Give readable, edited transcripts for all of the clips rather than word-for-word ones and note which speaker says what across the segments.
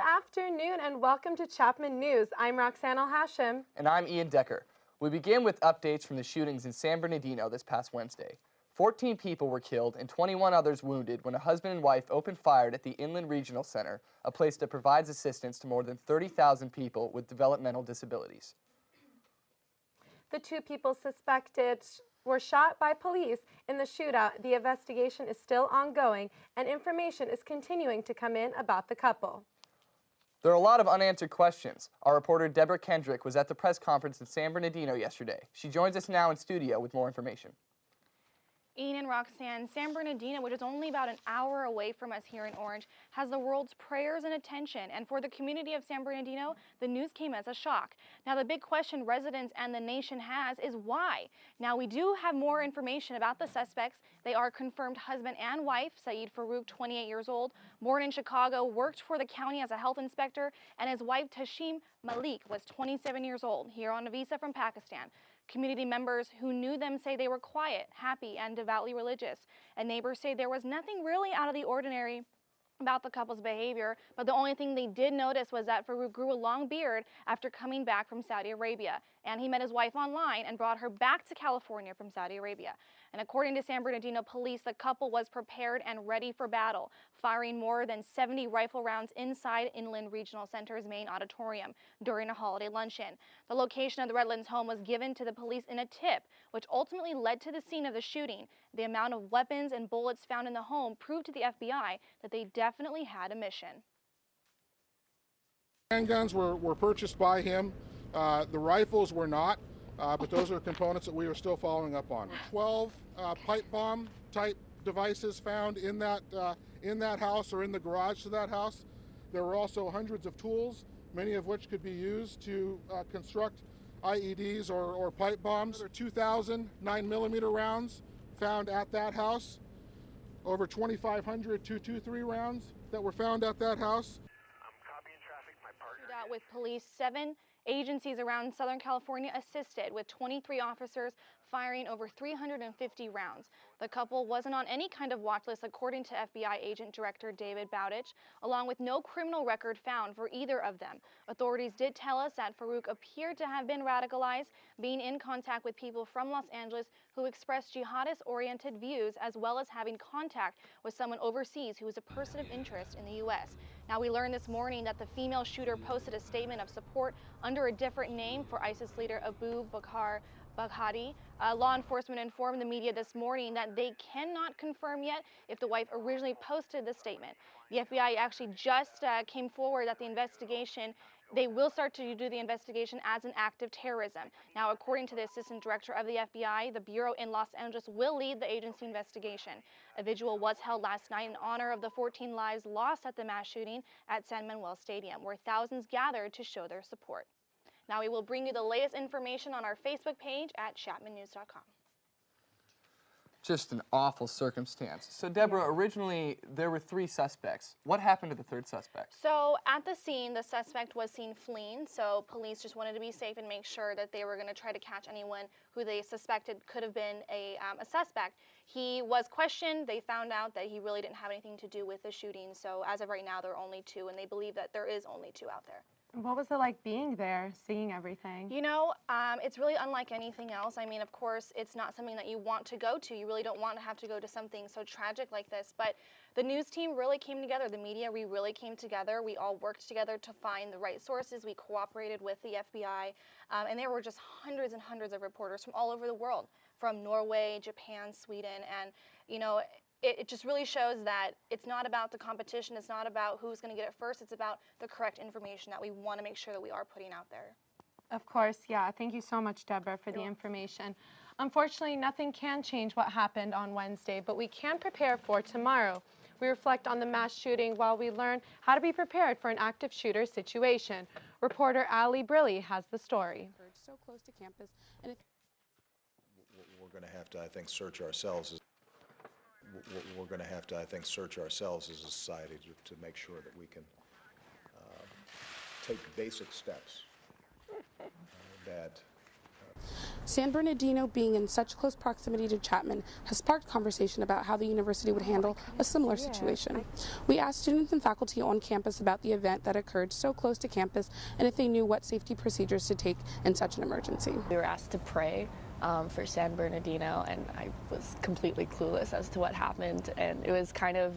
Speaker 1: afternoon and welcome to Chapman News. I'm Roxanne Al-Hashim.
Speaker 2: And I'm Ian Decker. We begin with updates from the shootings in San Bernardino this past Wednesday. 14 people were killed and 21 others wounded when a husband and wife opened fire at the Inland Regional Center, a place that provides assistance to more than 30,000 people with developmental disabilities.
Speaker 1: The two people suspected were shot by police in the shootout. The investigation is still ongoing and information is continuing to come in about the couple.
Speaker 2: There are a lot of unanswered questions. Our reporter Deborah Kendrick was at the press conference in San Bernardino yesterday. She joins us now in studio with more information.
Speaker 3: Ian and Roxanne, San Bernardino, which is only about an hour away from us here in Orange, has the world's prayers and attention. And for the community of San Bernardino, the news came as a shock. Now, the big question residents and the nation has is why? Now, we do have more information about the suspects. They are confirmed husband and wife. Saeed Farouk, 28 years old, born in Chicago, worked for the county as a health inspector, and his wife, Tashim Malik, was 27 years old, here on a visa from Pakistan. Community members who knew them say they were quiet, happy, and devoutly religious. And neighbors say there was nothing really out of the ordinary about the couple's behavior, but the only thing they did notice was that Farouk grew a long beard after coming back from Saudi Arabia. And he met his wife online and brought her back to California from Saudi Arabia. And according to San Bernardino police, the couple was prepared and ready for battle, firing more than 70 rifle rounds inside Inland Regional Center's main auditorium during a holiday luncheon. The location of the Redlands home was given to the police in a tip, which ultimately led to the scene of the shooting. The amount of weapons and bullets found in the home proved to the FBI that they definitely had a mission.
Speaker 4: Handguns were purchased by him. The rifles were not, but those are components that we are still following up on. 12 pipe bomb type devices found in that house or in the garage to that house. There were also hundreds of tools, many of which could be used to construct IEDs or pipe bombs. There are 2,000 9mm rounds found at that house, over 2,500 .223 rounds that were found at that house.
Speaker 3: I'm copying traffic. My partner. With police, 7 agencies around Southern California assisted, with 23 officers firing over 350 rounds. The couple wasn't on any kind of watch list, according to FBI Agent Director David Bowditch, along with no criminal record found for either of them. Authorities did tell us that Farouk appeared to have been radicalized, being in contact with people from Los Angeles who expressed jihadist-oriented views, as well as having contact with someone overseas who was a person of interest in the U.S. Now, we learned this morning that the female shooter posted a statement of support under a different name for ISIS leader Abu Bakr Baghdadi. Law enforcement informed the media this morning that they cannot confirm yet if the wife originally posted the statement. The FBI actually just came forward that the investigation, they will start to do the investigation as an act of terrorism. Now, according to the assistant director of the FBI, the bureau in Los Angeles will lead the agency investigation. A vigil was held last night in honor of the 14 lives lost at the mass shooting at San Manuel Stadium, where thousands gathered to show their support. Now we will bring you the latest information on our Facebook page at chapmannews.com.
Speaker 2: Just an awful circumstance. So, Deborah, originally there were 3 suspects. What happened to the 3rd suspect?
Speaker 3: So, at the scene, the suspect was seen fleeing, so police just wanted to be safe and make sure that they were going to try to catch anyone who they suspected could have been a suspect. He was questioned. They found out that he really didn't have anything to do with the shooting, so as of right now, there are only 2, and they believe that there is only 2 out there.
Speaker 1: What was it like being there, seeing everything?
Speaker 3: You know, it's really unlike anything else. I mean, of course, it's not something that you want to go to. You really don't want to have to go to something so tragic like this. But the news team really came together. The media, we really came together. We all worked together to find the right sources. We cooperated with the FBI. And there were just hundreds and hundreds of reporters from all over the world, from Norway, Japan, Sweden. And, you know, it just really shows that it's not about the competition, it's not about who's going to get it first, it's about the correct information that we want to make sure that we are putting out there.
Speaker 1: Of course, yeah. Thank you so much, Deborah, for the information. Unfortunately, nothing can change what happened on Wednesday, but we can prepare for tomorrow. We reflect on the mass shooting while we learn how to be prepared for an active shooter situation. Reporter Ali Brilli has the story.
Speaker 5: So close to campus. And
Speaker 6: we're going to have to, I think, search ourselves as we're going to have to, I think, search ourselves as a society to make sure that we can take basic steps that
Speaker 5: San Bernardino being in such close proximity to Chapman has sparked conversation about how the university would handle a similar situation. We asked students and faculty on campus about the event that occurred so close to campus and if they knew what safety procedures to take in such an emergency.
Speaker 7: We were asked to pray for San Bernardino, and I was completely clueless as to what happened, and it was kind of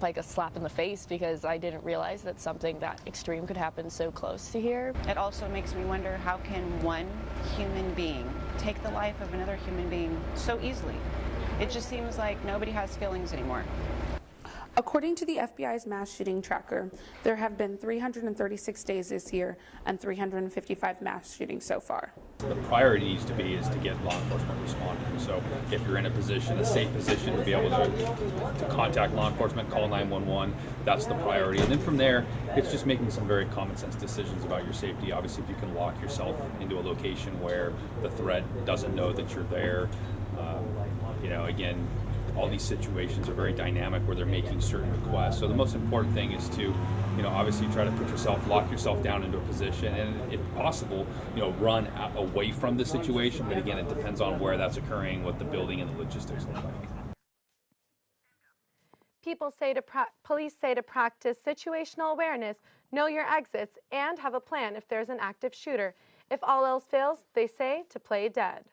Speaker 7: like a slap in the face because I didn't realize that something that extreme could happen so close to here.
Speaker 8: It also makes me wonder, how can one human being take the life of another human being so easily? It just seems like nobody has feelings anymore.
Speaker 5: According to the FBI's mass shooting tracker, there have been 336 days this year and 355 mass shootings so far.
Speaker 9: The priority needs to be is to get law enforcement responding. So if you're in a position, a safe position to be able to contact law enforcement, call 911, that's the priority. And then from there, it's just making some very common sense decisions about your safety. Obviously, if you can lock yourself into a location where the threat doesn't know that you're there, again, all these situations are very dynamic where they're making certain requests. So the most important thing is to, obviously try to lock yourself down into a position, and if possible, run away from the situation. But again, it depends on where that's occurring, what the building and the logistics look like.
Speaker 1: Police say to practice situational awareness, know your exits, and have a plan if there's an active shooter. If all else fails, they say to play dead.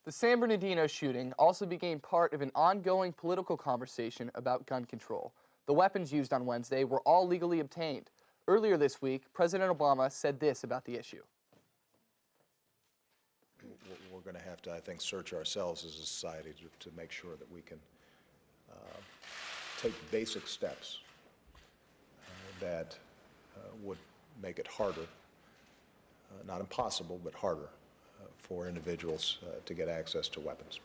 Speaker 2: The San Bernardino shooting also became part of an ongoing political conversation about gun control. The weapons used on Wednesday were all legally obtained. Earlier this week, President Obama said this about the issue.
Speaker 6: We're going to have to, I think, search ourselves as a society to make sure that we can take basic steps that would make it harder, not impossible, but harder, for individuals to get access to weapons.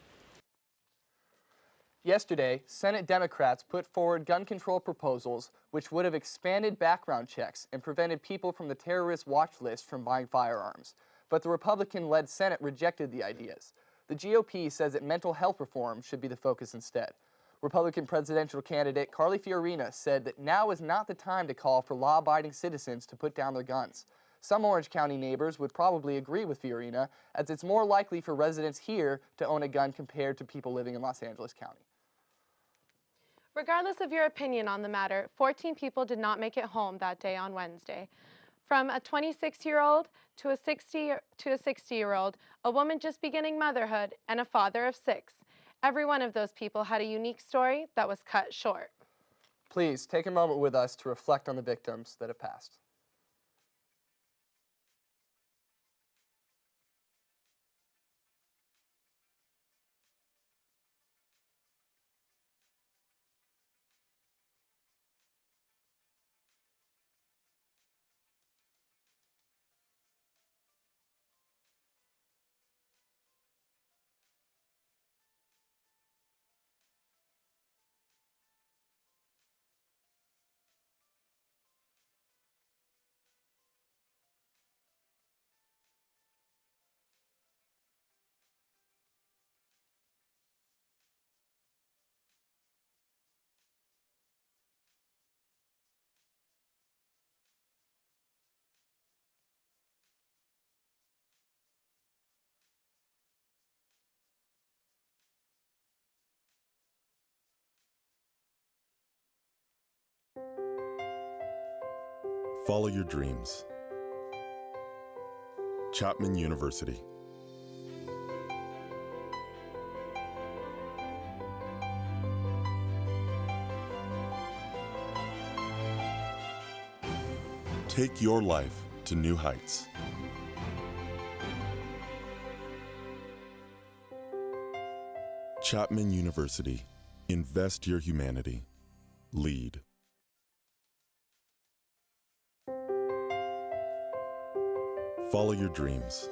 Speaker 2: Yesterday, Senate Democrats put forward gun control proposals which would have expanded background checks and prevented people from the terrorist watch list from buying firearms. But the Republican-led Senate rejected the ideas. The GOP says that mental health reform should be the focus instead. Republican presidential candidate Carly Fiorina said that now is not the time to call for law-abiding citizens to put down their guns. Some Orange County neighbors would probably agree with Fiorina, as it's more likely for residents here to own a gun compared to people living in Los Angeles County.
Speaker 1: Regardless of your opinion on the matter, 14 people did not make it home that day on Wednesday. From a 26-year-old to a 60-year-old, a woman just beginning motherhood, and a father of 6. Every one of those people had a unique story that was cut short.
Speaker 2: Please take a moment with us to reflect on the victims that have passed.
Speaker 10: Follow your dreams. Chapman University. Take your life to new heights. Chapman University. Invest your humanity. Lead. Follow your dreams.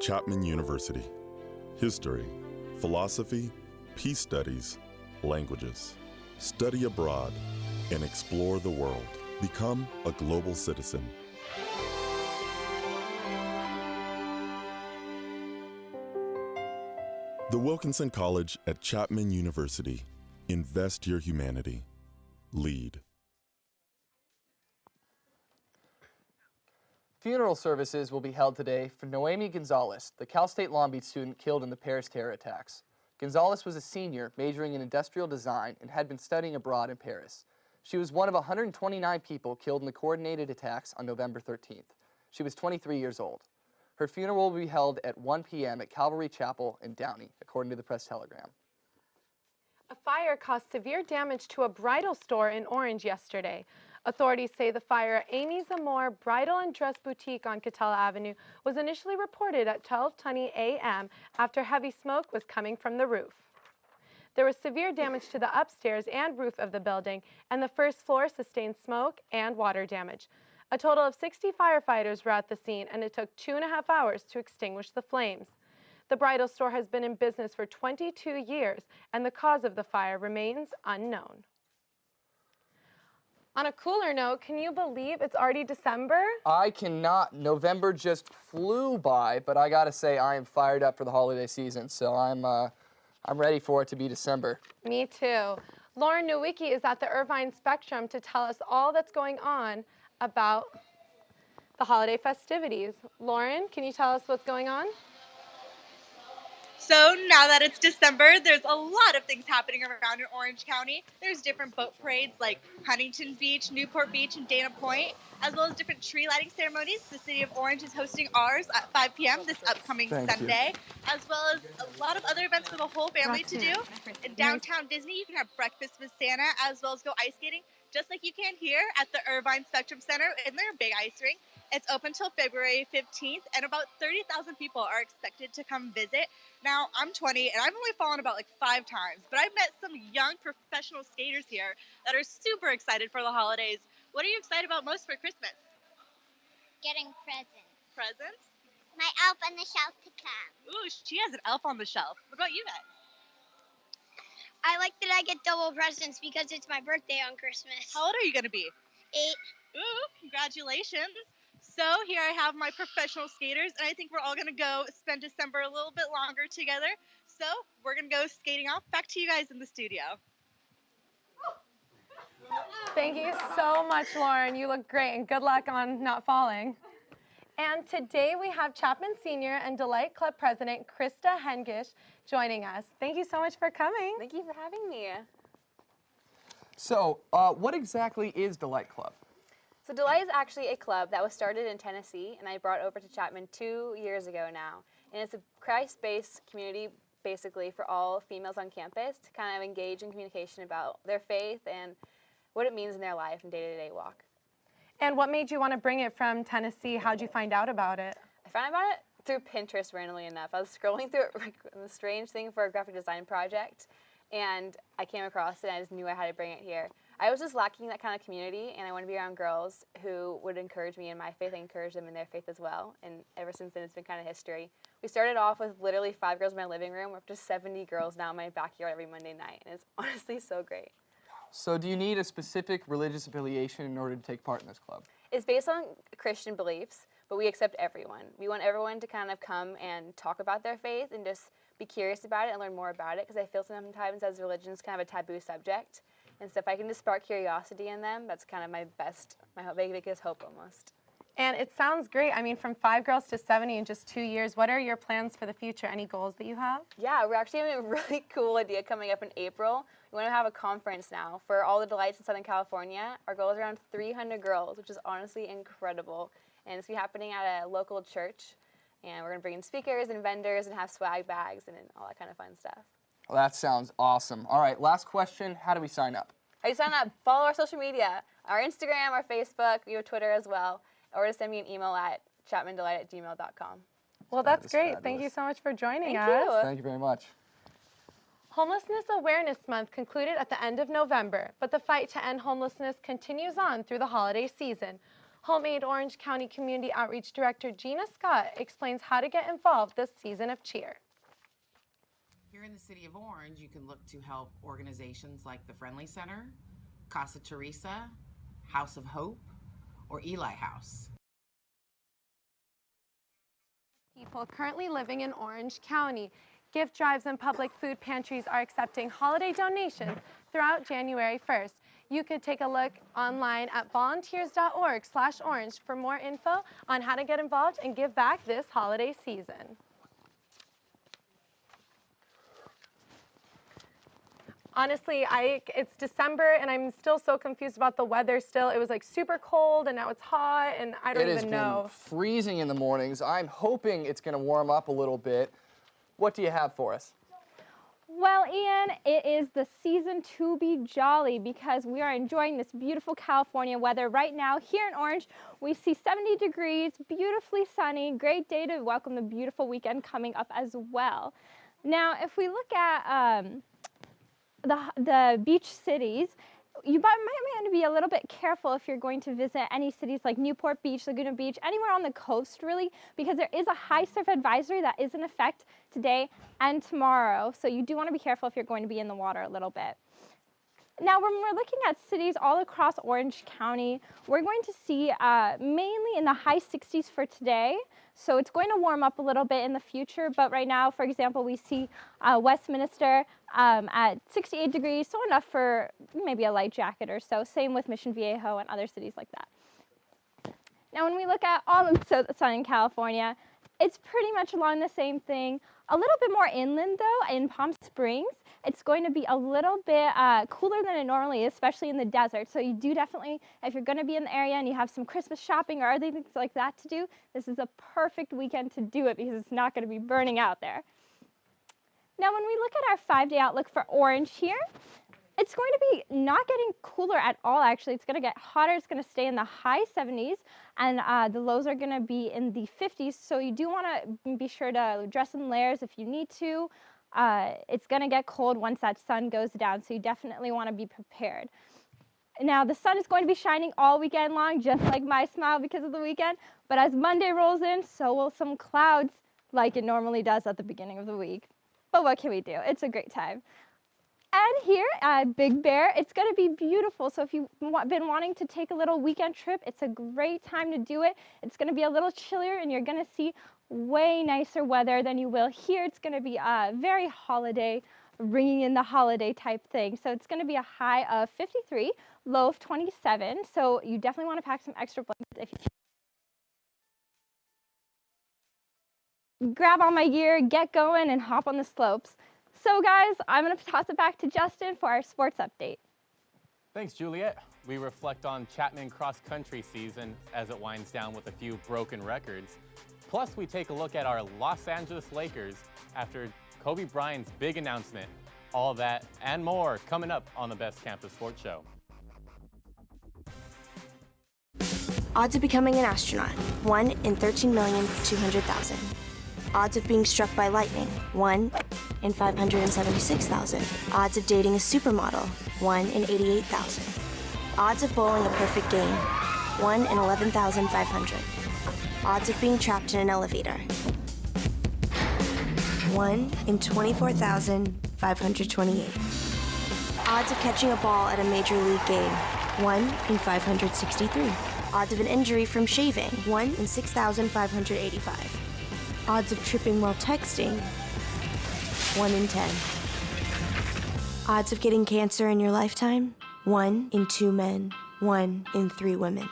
Speaker 10: Chapman University. History, philosophy, peace studies, languages. Study abroad and explore the world. Become a global citizen. The Wilkinson College at Chapman University. Invest your humanity. Lead.
Speaker 2: Funeral services will be held today for Noemi Gonzalez, the Cal State Long Beach student killed in the Paris terror attacks. Gonzalez was a senior majoring in industrial design and had been studying abroad in Paris. She was one of 129 people killed in the coordinated attacks on November 13th. She was 23 years old. Her funeral will be held at 1 p.m. at Calvary Chapel in Downey, according to the Press Telegram.
Speaker 1: A fire caused severe damage to a bridal store in Orange yesterday. Authorities say the fire at Amy Zamore Bridal and Dress Boutique on Catella Avenue was initially reported at 12:20 a.m. after heavy smoke was coming from the roof. There was severe damage to the upstairs and roof of the building, and the first floor sustained smoke and water damage. A total of 60 firefighters were at the scene, and it took 2.5 hours to extinguish the flames. The bridal store has been in business for 22 years, and the cause of the fire remains unknown. On a cooler note, can you believe it's already December?
Speaker 2: I cannot. November just flew by, but I gotta say I am fired up for the holiday season, so I'm ready for it to be December.
Speaker 1: Me too. Lauren Nowicki is at the Irvine Spectrum to tell us all that's going on about the holiday festivities. Lauren, can you tell us what's going on?
Speaker 11: So now that it's December, there's a lot of things happening around in Orange County. There's different boat parades like Huntington Beach, Newport Beach, and Dana Point, as well as different tree lighting ceremonies. The city of Orange is hosting ours at 5 p.m. this upcoming Sunday, as well as a lot of other events for the whole family to do. In downtown Disney, you can have breakfast with Santa, as well as go ice skating, just like you can here at the Irvine Spectrum Center in their big ice rink. It's open till February 15th, and about 30,000 people are expected to come visit. Now, I'm 20, and I've only fallen about like 5 times, but I've met some young professional skaters here that are super excited for the holidays. What are you excited about most for Christmas?
Speaker 12: Getting presents.
Speaker 11: Presents?
Speaker 12: My elf on the shelf to come.
Speaker 11: Ooh, she has an elf on the shelf. What about you guys?
Speaker 12: I like that I get double presents because it's my birthday on Christmas.
Speaker 11: How old are you going to be?
Speaker 12: 8.
Speaker 11: Ooh, congratulations. So here I have my professional skaters, and I think we're all going to go spend December a little bit longer together. So we're going to go skating off. Back to you guys in the studio.
Speaker 1: Thank you so much, Lauren. You look great, and good luck on not falling. And today we have Chapman Senior and Delight Club President Krista Hengish joining us. Thank you so much for coming.
Speaker 13: Thank you for having me.
Speaker 2: So, what exactly is Delight Club?
Speaker 13: So Delight is actually a club that was started in Tennessee, and I brought over to Chapman 2 years ago now. And it's a Christ-based community, basically, for all females on campus to kind of engage in communication about their faith and what it means in their life and day-to-day walk.
Speaker 1: And what made you want to bring it from Tennessee? How'd you find out about it?
Speaker 13: I found out about it through Pinterest, randomly enough. I was scrolling through it, the strange thing for a graphic design project, and I came across it, and I just knew I had to bring it here. I was just lacking that kind of community, and I wanted to be around girls who would encourage me in my faith and encourage them in their faith as well. And ever since then, it's been kind of history. We started off with literally 5 girls in my living room. We're up to 70 girls now in my backyard every Monday night, and it's honestly so great.
Speaker 2: So do you need a specific religious affiliation in order to take part in this club?
Speaker 13: It's based on Christian beliefs, but we accept everyone. We want everyone to kind of come and talk about their faith and just be curious about it and learn more about it, because I feel sometimes as religion is kind of a taboo subject. And so if I can just spark curiosity in them, that's kind of my biggest hope almost.
Speaker 1: And it sounds great. I mean, from 5 girls to 70 in just 2 years. What are your plans for the future? Any goals that you have?
Speaker 13: Yeah, we're actually having a really cool idea coming up in April. We want to have a conference now for all the delights in Southern California. Our goal is around 300 girls, which is honestly incredible. And it's going to be happening at a local church. And we're going to bring in speakers and vendors and have swag bags and all that kind of fun stuff.
Speaker 2: Well, that sounds awesome. All right, last question. How do we sign up?
Speaker 13: How do you sign up? Follow our social media, our Instagram, our Facebook, we have Twitter as well, or just send me an email at chapmandelight@gmail.com.
Speaker 1: Well, that's great. Fabulous. Thank you so much for joining us.
Speaker 13: Thank you.
Speaker 2: Thank you very much.
Speaker 1: Homelessness Awareness Month concluded at the end of November, but the fight to end homelessness continues on through the holiday season. Homemade Orange County Community Outreach Director Gina Scott explains how to get involved this season of cheer.
Speaker 14: Here in the city of Orange, you can look to help organizations like the Friendly Center, Casa Teresa, House of Hope, or Eli House.
Speaker 1: People currently living in Orange County. Gift drives and public food pantries are accepting holiday donations throughout January 1st. You could take a look online at volunteers.org/orange for more info on how to get involved and give back this holiday season. Honestly, it's December and I'm still so confused about the weather still. It was like super cold and now it's hot and I don't even know.
Speaker 2: It has been freezing in the mornings. I'm hoping it's going to warm up a little bit. What do you have for us?
Speaker 15: Well, Ian, it is the season to be jolly because we are enjoying this beautiful California weather right now. Here in Orange, we see 70 degrees, beautifully sunny, great day to welcome the beautiful weekend coming up as well. Now, if we look at the beach cities, you might want to be a little bit careful if you're going to visit any cities like Newport Beach, Laguna Beach, anywhere on the coast really, because there is a high surf advisory that is in effect today and tomorrow. So you do want to be careful if you're going to be in the water a little bit. Now, when we're looking at cities all across Orange County, we're going to see mainly in the high 60s for today. So it's going to warm up a little bit in the future, but right now, for example, we see Westminster at 68 degrees, so enough for maybe a light jacket or so. Same with Mission Viejo and other cities like that. Now, when we look at all of Southern California, it's pretty much along the same thing. A little bit more inland, though, in Palm Springs. It's going to be a little bit cooler than it normally is, especially in the desert. So you do definitely, if you're going to be in the area and you have some Christmas shopping or other things like that to do, this is a perfect weekend to do it because it's not going to be burning out there. Now, when we look at our 5-day outlook for Orange here, it's going to be not getting cooler at all, actually. It's going to get hotter. It's going to stay in the high 70s, and the lows are going to be in the 50s. So you do want to be sure to dress in layers if you need to. It's going to get cold once that sun goes down, so you definitely want to be prepared. Now, the sun is going to be shining all weekend long, just like my smile because of the weekend. But as Monday rolls in, so will some clouds, like it normally does at the beginning of the week. But what can we do? It's a great time. And here at Big Bear, it's going to be beautiful. So if you've been wanting to take a little weekend trip, it's a great time to do it. It's going to be a little chillier, and you're going to see way nicer weather than you will here. It's going to be very holiday, bringing in the holiday type thing. So it's going to be a high of 53, low of 27. So you definitely want to pack some extra blankets if you can. Grab all my gear, get going, and hop on the slopes. So guys, I'm going to toss it back to Justin for our sports update.
Speaker 16: Thanks, Juliet. We reflect on Chapman cross-country season as it winds down with a few broken records. Plus, we take a look at our Los Angeles Lakers after Kobe Bryant's big announcement. All that and more coming up on the Best Campus Sports Show.
Speaker 17: Odds of becoming an astronaut, 1 in 13,200,000. Odds of being struck by lightning, 1 in 576,000. Odds of dating a supermodel, 1 in 88,000. Odds of bowling a perfect game, 1 in 11,500. Odds of being trapped in an elevator, 1 in 24,528. Odds of catching a ball at a major league game, 1 in 563. Odds of an injury from shaving, 1 in 6,585. Odds of tripping while texting, 1 in 10. Odds of getting cancer in your lifetime, 1 in 2 men, 1 in 3 women.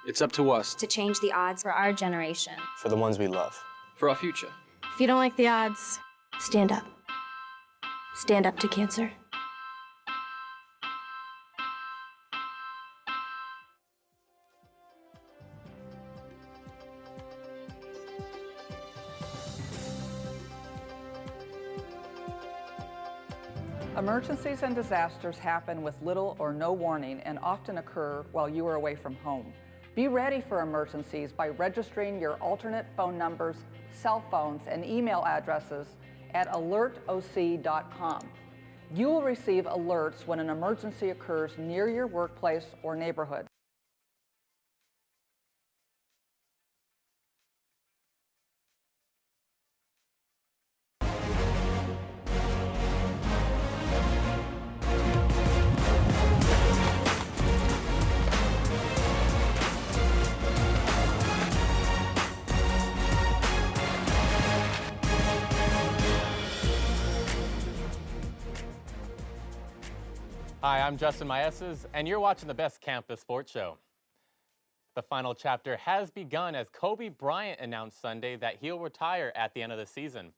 Speaker 18: It's up to us
Speaker 19: to change the odds for our generation.
Speaker 18: For the ones we love. For our future.
Speaker 19: If you don't like the odds,
Speaker 17: stand up. Stand up to cancer.
Speaker 20: Emergencies and disasters happen with little or no warning and often occur while you are away from home. Be ready for emergencies by registering your alternate phone numbers, cell phones, and email addresses at alertoc.com. You will receive alerts when an emergency occurs near your workplace or neighborhood.
Speaker 16: Hi, I'm Justin Maestas, and you're watching the best campus sports show. The final chapter has begun as Kobe Bryant announced Sunday that he'll retire at the end of the season.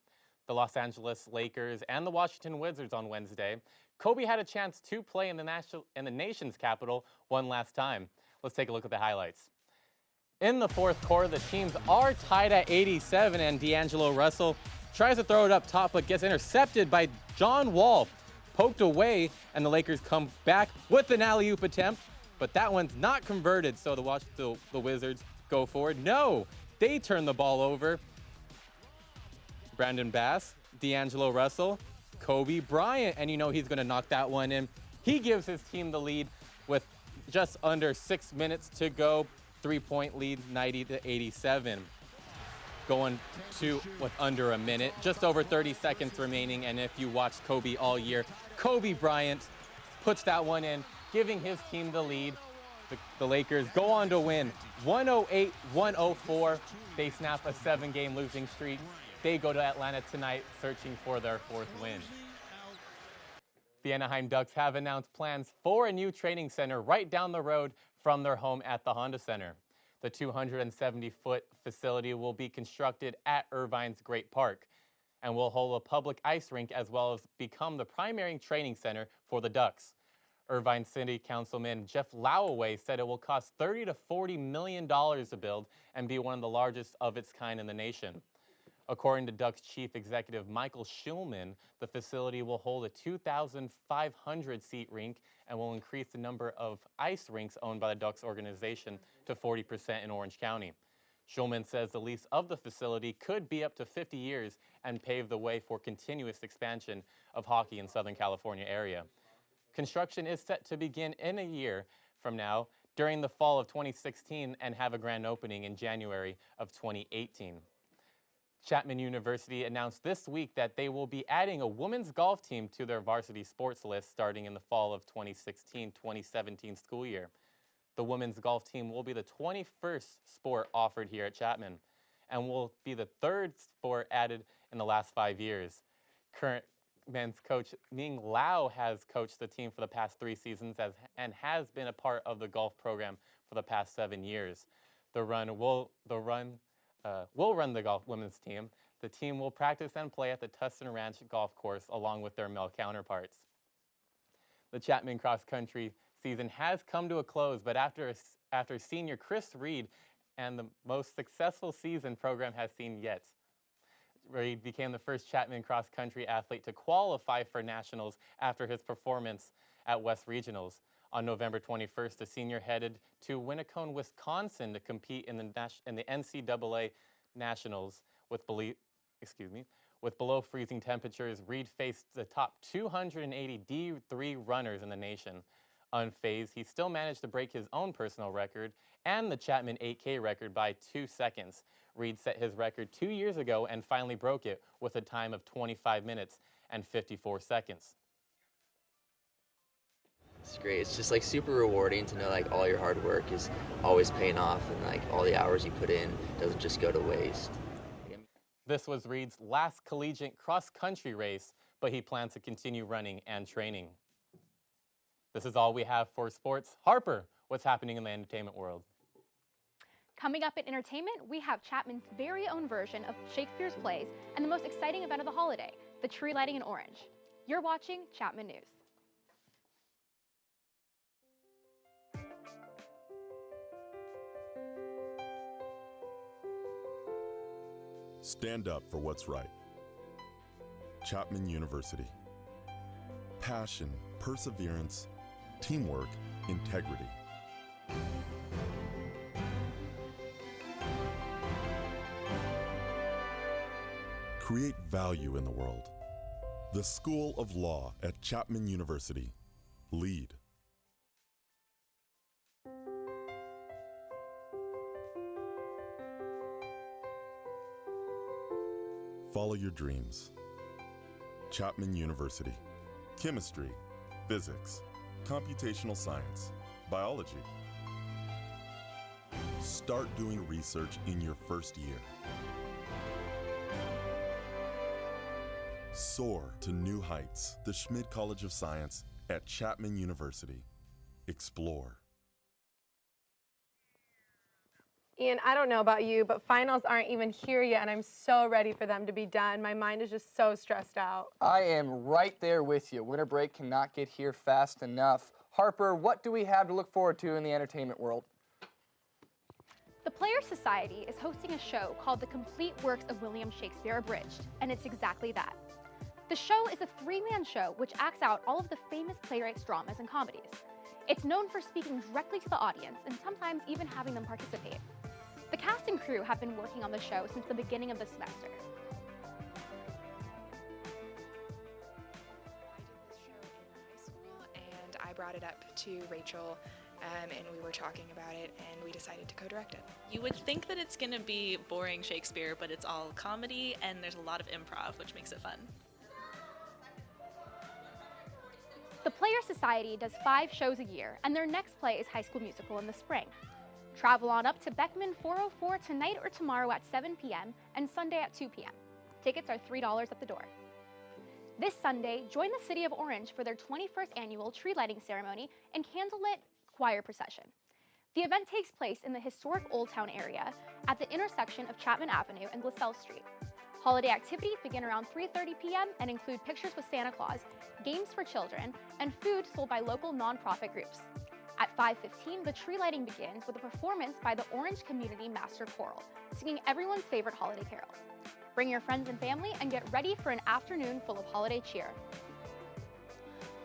Speaker 16: The Los Angeles Lakers and the Washington Wizards on Wednesday. Kobe had a chance to play in the nation's capital one last time. Let's take a look at the highlights. In the fourth quarter, the teams are tied at 87, and D'Angelo Russell tries to throw it up top but gets intercepted by John Wall. Poked away, and the Lakers come back with an alley-oop attempt, but that one's not converted, so the Wizards go forward. No, they turn the ball over. Brandon Bass, D'Angelo Russell, Kobe Bryant, and you know he's going to knock that one in. He gives his team the lead with just under 6 minutes to go. 3-point lead, 90-87. Going to with under a minute, just over 30 seconds remaining, and if you watched Kobe all year, Kobe Bryant puts that one in, giving his team the lead. The Lakers go on to win 108-104. They snap a 7-game losing streak. They go to Atlanta tonight searching for their 4th win. The Anaheim Ducks have announced plans for a new training center right down the road from their home at the Honda Center. The 270-foot facility will be constructed at Irvine's Great Park and will hold a public ice rink as well as become the primary training center for the Ducks. Irvine City Councilman Jeff Lowaway said it will cost $30 to $40 million to build and be one of the largest of its kind in the nation. According to Ducks Chief Executive Michael Schulman, the facility will hold a 2,500-seat rink and will increase the number of ice rinks owned by the Ducks organization to 40% in Orange County. Schulman says the lease of the facility could be up to 50 years and pave the way for continuous expansion of hockey in Southern California area. Construction is set to begin in a year from now during the fall of 2016 and have a grand opening in January of 2018. Chapman University announced this week that they will be adding a women's golf team to their varsity sports list starting in the fall of 2016-2017 school year. The women's golf team will be the 21st sport offered here at Chapman and will be the 3rd sport added in the last 5 years. Current men's coach Ning Lau has coached the team for the past 3 seasons and has been a part of the golf program for the past 7 years. The run will run the golf women's team. The team will practice and play at the Tustin Ranch golf course along with their male counterparts. The Chapman cross country season has come to a close, but after senior Chris Reed and the most successful season program has seen yet. Reed became the first Chapman cross country athlete to qualify for nationals after his performance at West Regionals. On November 21st, the senior headed to Winnacone, Wisconsin to compete in the NCAA Nationals with below freezing temperatures. Reed faced the top 280 D3 runners in the nation. Unfazed, he still managed to break his own personal record and the Chapman 8K record by 2 seconds. Reed set his record 2 years ago and finally broke it with a time of 25 minutes and 54 seconds.
Speaker 19: It's great. It's just like super rewarding to know like all your hard work is always paying off and like all the hours you put in doesn't just go to waste.
Speaker 16: This was Reed's last collegiate cross-country race, but he plans to continue running and training. This is all we have for sports. Harper, what's happening in the entertainment world?
Speaker 20: Coming up in entertainment, we have Chapman's very own version of Shakespeare's plays and the most exciting event of the holiday, the tree lighting in Orange. You're watching Chapman News.
Speaker 10: Stand up for what's right. Chapman University. Passion, perseverance, teamwork, integrity. Create value in the world. The School of Law at Chapman University. Lead. Follow your dreams. Chapman University. Chemistry, physics, computational science, biology. Start doing research in your first year. Soar to new heights. The Schmid College of Science at Chapman University. Explore.
Speaker 1: Ian, I don't know about you, but finals aren't even here yet, and I'm so ready for them to be done. My mind is just so stressed out.
Speaker 2: I am right there with you. Winter break cannot get here fast enough. Harper, what do we have to look forward to in the entertainment world?
Speaker 3: The Players Society is hosting a show called The Complete Works of William Shakespeare Abridged, and it's exactly that. The show is a three-man show which acts out all of the famous playwrights' dramas and comedies. It's known for speaking directly to the audience and sometimes even having them participate. The cast and crew have been working on the show since the beginning of the semester.
Speaker 19: And I brought it up to Rachel, and we were talking about it, and we decided to co-direct it.
Speaker 21: You would think that it's going to be boring Shakespeare, but it's all comedy, and there's a lot of improv, which makes it fun.
Speaker 3: The Players Society does 5 shows a year, and their next play is High School Musical in the spring. Travel on up to Beckman 404 tonight or tomorrow at 7 p.m. and Sunday at 2 p.m. Tickets are $3 at the door. This Sunday, join the City of Orange for their 21st annual tree lighting ceremony and candlelit choir procession. The event takes place in the historic Old Town area at the intersection of Chapman Avenue and Glasell Street. Holiday activities begin around 3:30 p.m. and include pictures with Santa Claus, games for children, and food sold by local nonprofit groups. At 5:15, the tree lighting begins with a performance by the Orange Community Master Choral, singing everyone's favorite holiday carols. Bring your friends and family and get ready for an afternoon full of holiday cheer.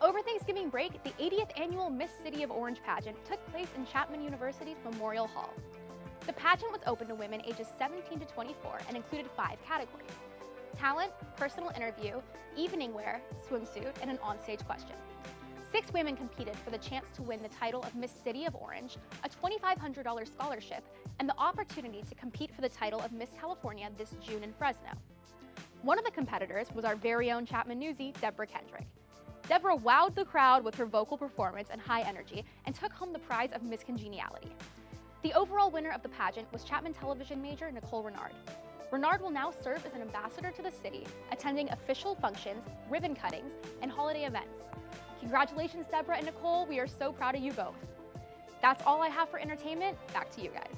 Speaker 3: Over Thanksgiving break, the 80th annual Miss City of Orange pageant took place in Chapman University's Memorial Hall. The pageant was open to women ages 17 to 24 and included 5 categories: talent, personal interview, evening wear, swimsuit, and an onstage question. 6 women competed for the chance to win the title of Miss City of Orange, a $2,500 scholarship, and the opportunity to compete for the title of Miss California this June in Fresno. One of the competitors was our very own Chapman newsie, Deborah Kendrick. Deborah wowed the crowd with her vocal performance and high energy and took home the prize of Miss Congeniality. The overall winner of the pageant was Chapman television major Nicole Renard. Renard will now serve as an ambassador to the city, attending official functions, ribbon cuttings, and holiday events. Congratulations, Deborah and Nicole. We are so proud of you both. That's all I have for entertainment. Back to you guys.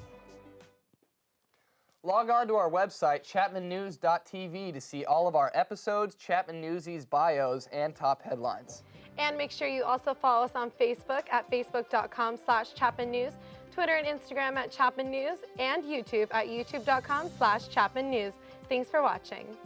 Speaker 2: Log on to our website, chapmannews.tv, to see all of our episodes, Chapman Newsies, bios, and top headlines.
Speaker 1: And make sure you also follow us on Facebook at facebook.com/Chapman News, Twitter and Instagram at Chapman News, and YouTube at youtube.com/Chapman News. Thanks for watching.